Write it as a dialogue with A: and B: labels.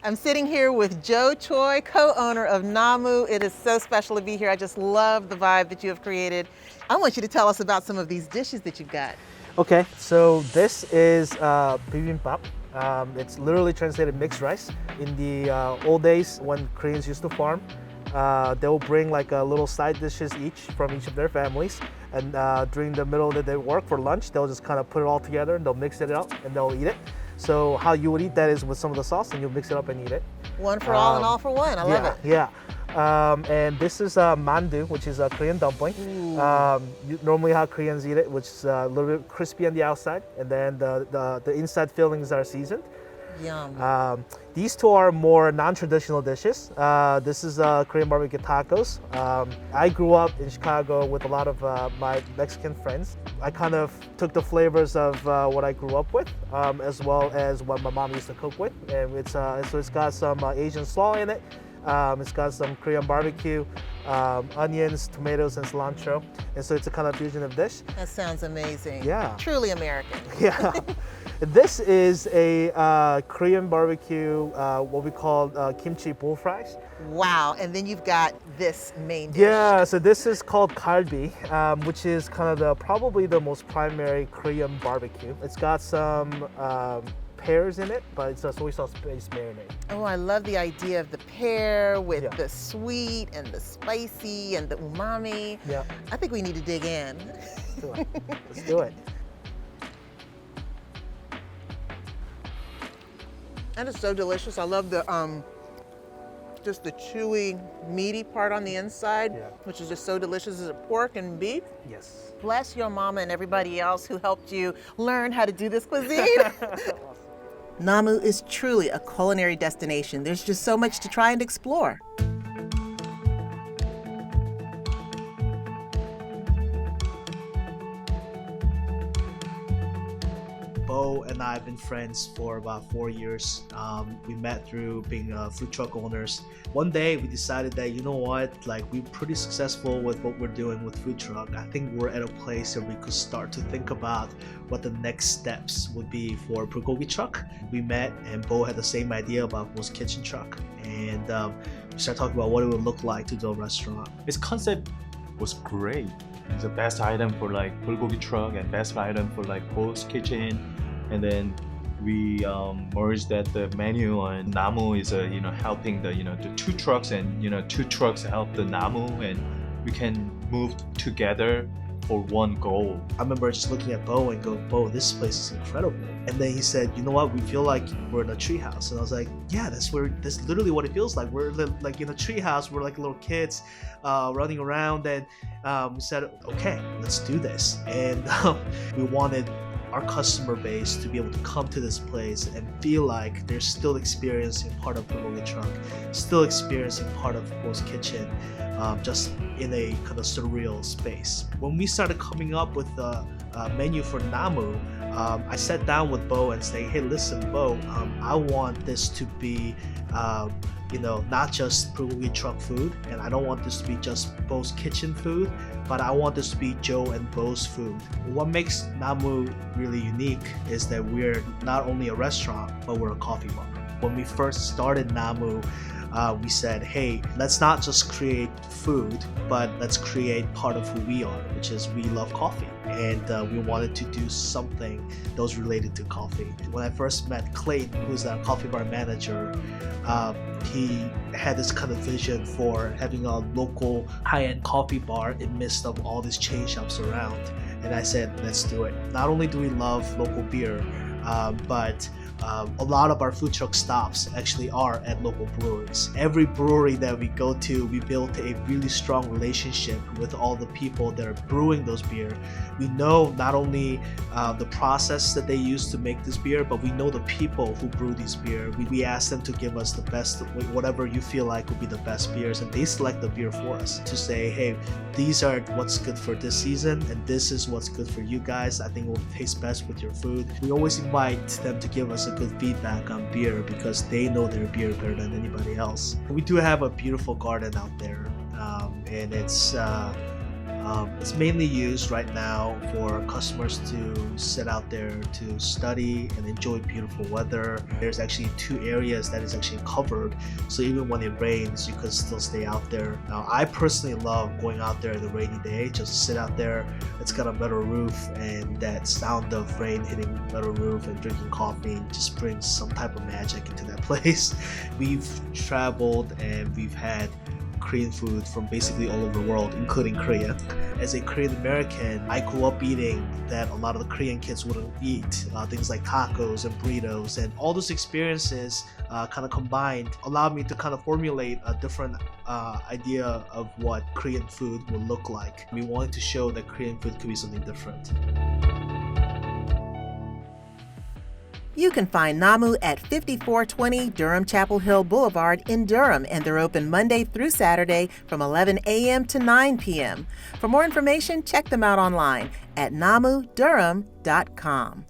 A: I'm sitting here with Joe Choi, co-owner of Namu. It is so special to be here. I just love the vibe that you have created. I want you to tell us about some of these dishes that you've got.
B: Okay, so this is bibimbap. It's literally translated mixed rice. In the old days when Koreans used to farm, they will bring like little side dishes each from each of their families. And during the middle of the day work for lunch, they'll just kind of put it all together and they'll mix it up and they'll eat it. So how you would eat that is with some of the sauce and you'll mix it up and eat it.
A: One for all and all for one. I love it.
B: Yeah. And this is mandu, which is a Korean dumpling. Normally how Koreans eat it, which is a little bit crispy on the outside, and then the inside fillings are seasoned.
A: Yum.
B: These two are more non-traditional dishes. This is Korean barbecue tacos. I grew up in Chicago with a lot of my Mexican friends. I kind of took the flavors of what I grew up with, as well as what my mom used to cook with. And it's got some Asian slaw in it. It's got some Korean barbecue, onions, tomatoes, and cilantro. And so it's a kind of fusion of dish.
A: That sounds amazing.
B: Yeah.
A: Truly American.
B: Yeah. This is a Korean barbecue, what we call kimchi bull fries.
A: Wow. And then you've got this main dish.
B: Yeah, so this is called kalbi, which is kind of probably the most primary Korean barbecue. It's got some pears in it, but it's a soy sauce-based marinade.
A: Oh, I love the idea of the pear with
B: Yeah.
A: the sweet and the spicy and the umami.
B: Yeah,
A: I think we need to dig in.
B: let's do it. Let's do it.
A: That is so delicious. I love the just the chewy, meaty part on the inside,
B: Yeah.
A: which is just so delicious. Is it pork and beef?
B: Yes.
A: Bless your mama and everybody else who helped you learn how to do this cuisine. Namu is truly a culinary destination. There's just so much to try and explore.
C: Bo and I have been friends for about 4 years. We met through being food truck owners. One day we decided that, you know what, like we're pretty successful with what we're doing with food truck. I think we're at a place where we could start to think about what the next steps would be for bulgogi truck. We met and Bo had the same idea about Bo's Kitchen truck. And we started talking about what it would look like to do a restaurant.
D: Its concept was great. It's the best item for like bulgogi truck and best item for like Bo's Kitchen. And then we merged that the menu, and Namu is helping the the two trucks, and two trucks help the Namu, and we can move together for one goal.
C: I remember just looking at Bo and go, Bo, this place is incredible. And then he said, you know what, we feel like we're in a treehouse. And I was like, yeah, that's literally what it feels like. We're like in a treehouse. We're like little kids running around. And we said, okay, let's do this. And we wanted our customer base to be able to come to this place and feel like they're still experiencing part of bulgogi truck, still experiencing part of Bo's Kitchen, just in a kind of surreal space. When we started coming up with the menu for Namu, I sat down with Bo and say, hey, listen, Bo, I want this to be not just bulgogi truck food, and I don't want this to be just Bo's Kitchen food, but I want this to be Joe and Bo's food. What makes Namu really unique is that we're not only a restaurant, but we're a coffee bar. When we first started Namu, we said, hey, let's not just create food, but let's create part of who we are, which is we love coffee. And we wanted to do something that was related to coffee. When I first met Clayton, who's our coffee bar manager, he had this kind of vision for having a local high-end coffee bar in midst of all these chain shops around. And I said, let's do it. Not only do we love local beer, but a lot of our food truck stops actually are at local breweries. Every brewery that we go to, we built a really strong relationship with all the people that are brewing those beer. We know not only the process that they use to make this beer, but we know the people who brew these beer. We ask them to give us the best, whatever you feel like would be the best beers, and they select the beer for us to say, hey, these are what's good for this season, and this is what's good for you guys. I think it will taste best with your food. We always invite them to give us a good feedback on beer because they know their beer better than anybody else. We do have a beautiful garden out there, and it's It's mainly used right now for customers to sit out there to study and enjoy beautiful weather. There's actually 2 areas that is actually covered, so even when it rains, you could still stay out there. Now, I personally love going out there on a rainy day, just sit out there. It's got a metal roof, and that sound of rain hitting metal roof and drinking coffee just brings some type of magic into that place. We've traveled and we've had Korean food from basically all over the world, including Korea. As a Korean American, I grew up eating that a lot of the Korean kids wouldn't eat, things like tacos and burritos, and all those experiences kind of combined allowed me to kind of formulate a different idea of what Korean food would look like. We wanted to show that Korean food could be something different.
A: You can find Namu at 5420 Durham Chapel Hill Boulevard in Durham, and they're open Monday through Saturday from 11 a.m. to 9 p.m. For more information, check them out online at namudurham.com.